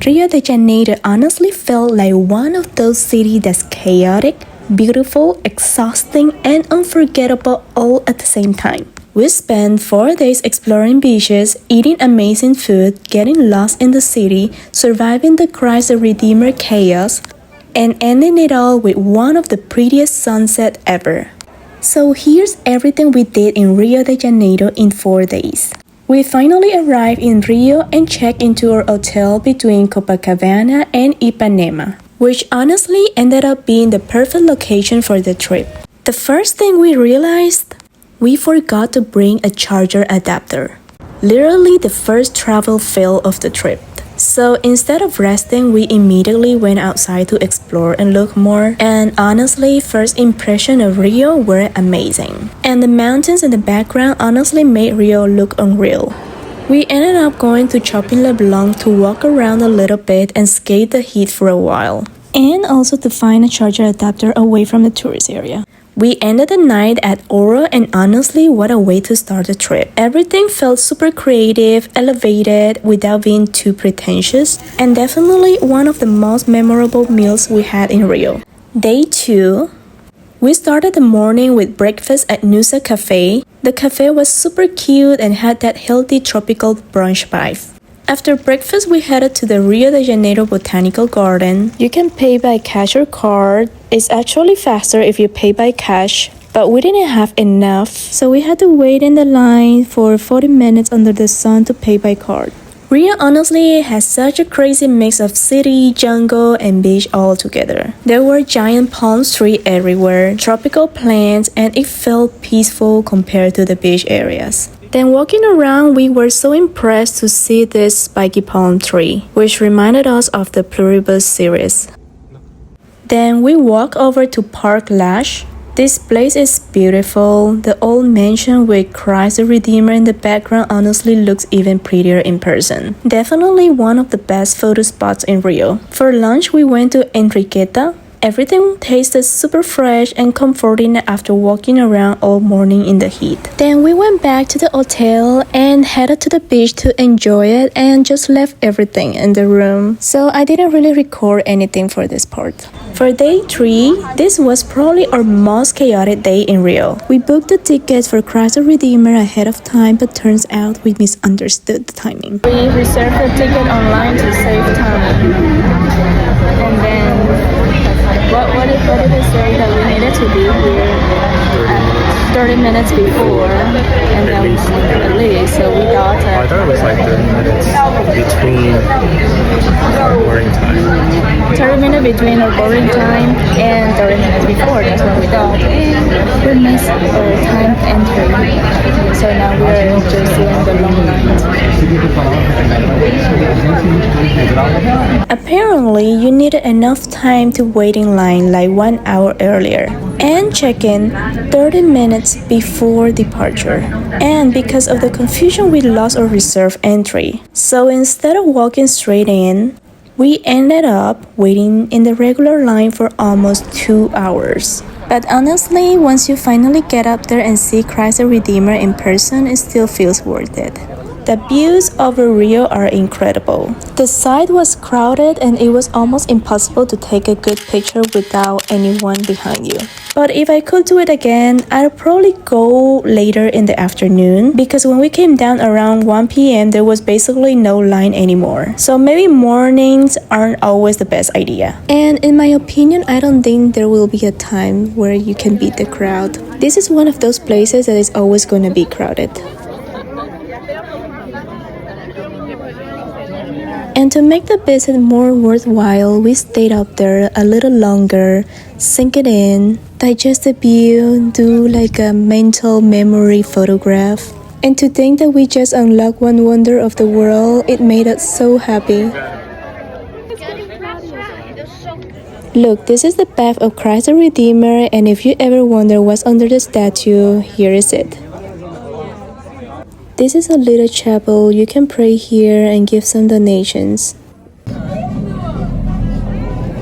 Rio de Janeiro honestly felt like one of those cities that's chaotic, beautiful, exhausting, and unforgettable all at the same time. We spent 4 days exploring beaches, eating amazing food, getting lost in the city, surviving the Christ the Redeemer chaos, and ending it all with one of the prettiest sunsets ever. So here's everything we did in Rio de Janeiro in 4 days. We finally arrived in Rio and checked into our hotel between Copacabana and Ipanema, which honestly ended up being the perfect location for the trip. The first thing we realized, we forgot to bring a charger adapter. Literally the first travel fail of the trip. So instead of resting, we immediately went outside to explore and look more. And honestly, first impression of Rio were amazing. And the mountains in the background honestly made Rio look unreal. We ended up going to Shopping Leblon to walk around a little bit and skate the heat for a while. And also to find a charger adapter away from the tourist area. We ended the night at Oro, and honestly, what a way to start the trip. Everything felt super creative, elevated, without being too pretentious, and definitely one of the most memorable meals we had in Rio. Day 2. We started the morning with breakfast at Nusa Cafe. The cafe was super cute and had that healthy tropical brunch vibe. After breakfast, we headed to the Rio de Janeiro Botanical Garden. You can pay by cash or card. It's actually faster if you pay by cash, but we didn't have enough, so we had to wait in the line for 40 minutes under the sun to pay by card. Rio honestly has such a crazy mix of city, jungle, and beach all together. There were giant palm trees everywhere, tropical plants, and it felt peaceful compared to the beach areas. Then walking around, we were so impressed to see this spiky palm tree, which reminded us of the Pluribus series. Then we walked over to Parque Lage. This place is beautiful. The old mansion with Christ the Redeemer in the background honestly looks even prettier in person. Definitely one of the best photo spots in Rio. For lunch, we went to Henriqueta. Everything tasted super fresh and comforting after walking around all morning in the heat. Then we went back to the hotel and headed to the beach to enjoy it and just left everything in the room. So I didn't really record anything for this part. For day 3, this was probably our most chaotic day in Rio. We booked the tickets for Christ the Redeemer ahead of time, but turns out we misunderstood the timing. We reserved the ticket online to save time. And then what did it say that we needed to be here at 30 minutes before, and then at least, so we got I thought it was like 30 minutes between our boarding time. 30 minutes between our boarding time and 30 minutes before, that's what we thought. And we missed our time entry, so now we're just in the long line. Apparently, you needed enough time to wait in line like 1 hour earlier and check in 30 minutes before departure. And because of the confusion, we lost our reserve entry. So instead of walking straight in, we ended up waiting in the regular line for almost 2 hours. But honestly, once you finally get up there and see Christ the Redeemer in person, it still feels worth it. The views over Rio are incredible. The site was crowded and it was almost impossible to take a good picture without anyone behind you. But if I could do it again, I'd probably go later in the afternoon, because when we came down around 1 p.m. there was basically no line anymore. So maybe mornings aren't always the best idea. And in my opinion, I don't think there will be a time where you can beat the crowd. This is one of those places that is always going to be crowded. And to make the visit more worthwhile, we stayed up there a little longer, sink it in, digest the view, do like a mental memory photograph. And to think that we just unlocked one wonder of the world, it made us so happy. Look, this is the bath of Christ the Redeemer, and if you ever wonder what's under the statue, here is it. This is a little chapel. You can pray here and give some donations.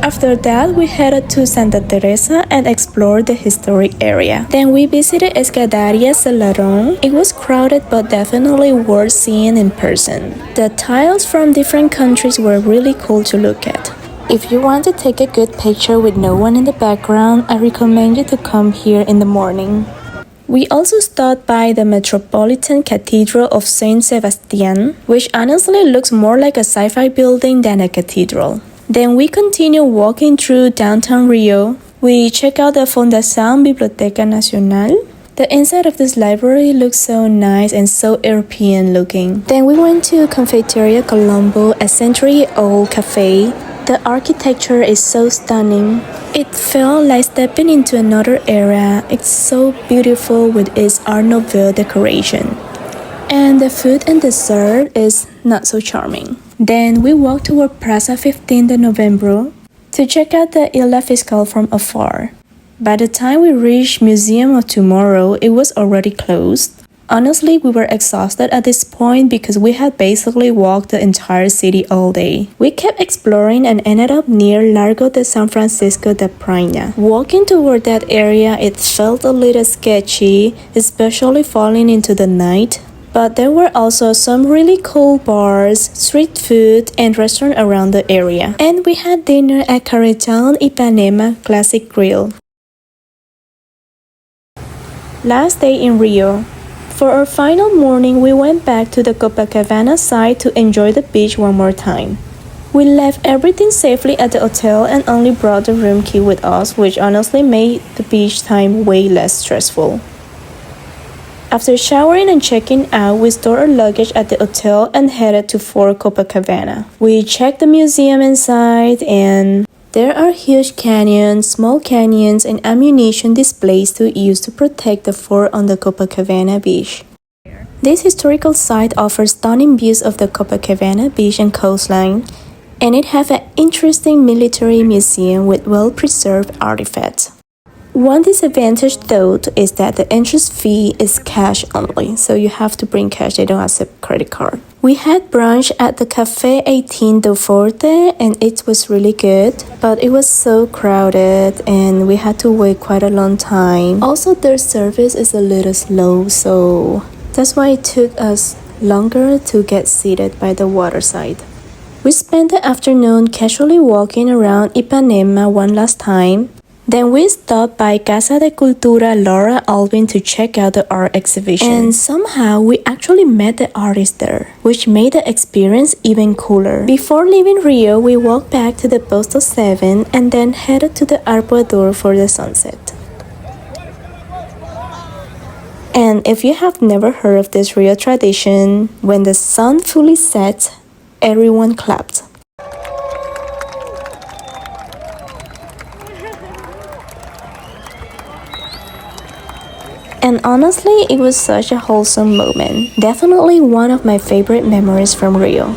After that, we headed to Santa Teresa and explored the historic area. Then we visited Escadaria Selarón. It was crowded but definitely worth seeing in person. The tiles from different countries were really cool to look at. If you want to take a good picture with no one in the background, I recommend you to come here in the morning. We also stopped by the Metropolitan Cathedral of Saint Sebastian, which honestly looks more like a sci-fi building than a cathedral. Then we continue walking through downtown Rio. We check out the Fundación Biblioteca Nacional. The inside of this library looks so nice and so European looking. Then we went to Confeitaria Colombo, a century-old cafe. The architecture is so stunning. It felt like stepping into another era. It's so beautiful with its Art Nouveau decoration. And the food and dessert is not so charming. Then we walked toward Plaza 15 de Novembro to check out the Isla Fiscal from afar. By the time we reached Museum of Tomorrow, it was already closed. Honestly, we were exhausted at this point because we had basically walked the entire city all day. We kept exploring and ended up near Largo de San Francisco de Praia. Walking toward that area, it felt a little sketchy, especially falling into the night. But there were also some really cool bars, street food, and restaurants around the area. And we had dinner at Carretão Ipanema Classic Grill. Last day in Rio. For our final morning, we went back to the Copacabana side to enjoy the beach one more time. We left everything safely at the hotel and only brought the room key with us, which honestly made the beach time way less stressful. After showering and checking out, we stored our luggage at the hotel and headed to Fort Copacabana. We checked the museum inside, and there are huge canyons, small canyons, and ammunition displays to use to protect the fort on the Copacabana beach. This historical site offers stunning views of the Copacabana beach and coastline, and it has an interesting military museum with well-preserved artifacts. One disadvantage though is that the entrance fee is cash only, so you have to bring cash. They don't accept credit card. We had brunch at the Café 18 do Forte and it was really good, but it was so crowded and we had to wait quite a long time. Also, their service is a little slow, so that's why it took us longer to get seated by the waterside. We spent the afternoon casually walking around Ipanema one last time. Then we stopped by Casa de Cultura Laura Alvin to check out the art exhibition. And somehow we actually met the artist there, which made the experience even cooler. Before leaving Rio, we walked back to the Posto 7 and then headed to the Arpoador for the sunset. And if you have never heard of this Rio tradition, when the sun fully sets, everyone clapped. And honestly, it was such a wholesome moment. Definitely one of my favorite memories from Rio.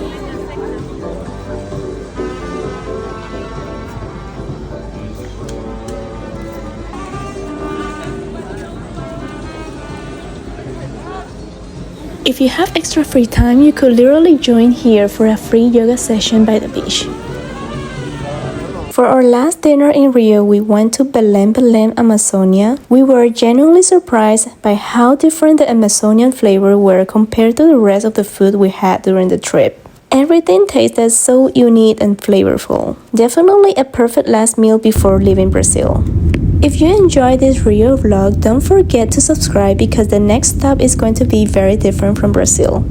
If you have extra free time, you could literally join here for a free yoga session by the beach. For our last dinner in Rio, we went to Belém, Amazonia. We were genuinely surprised by how different the Amazonian flavors were compared to the rest of the food we had during the trip. Everything tasted so unique and flavorful. Definitely a perfect last meal before leaving Brazil. If you enjoyed this Rio vlog, don't forget to subscribe because the next stop is going to be very different from Brazil.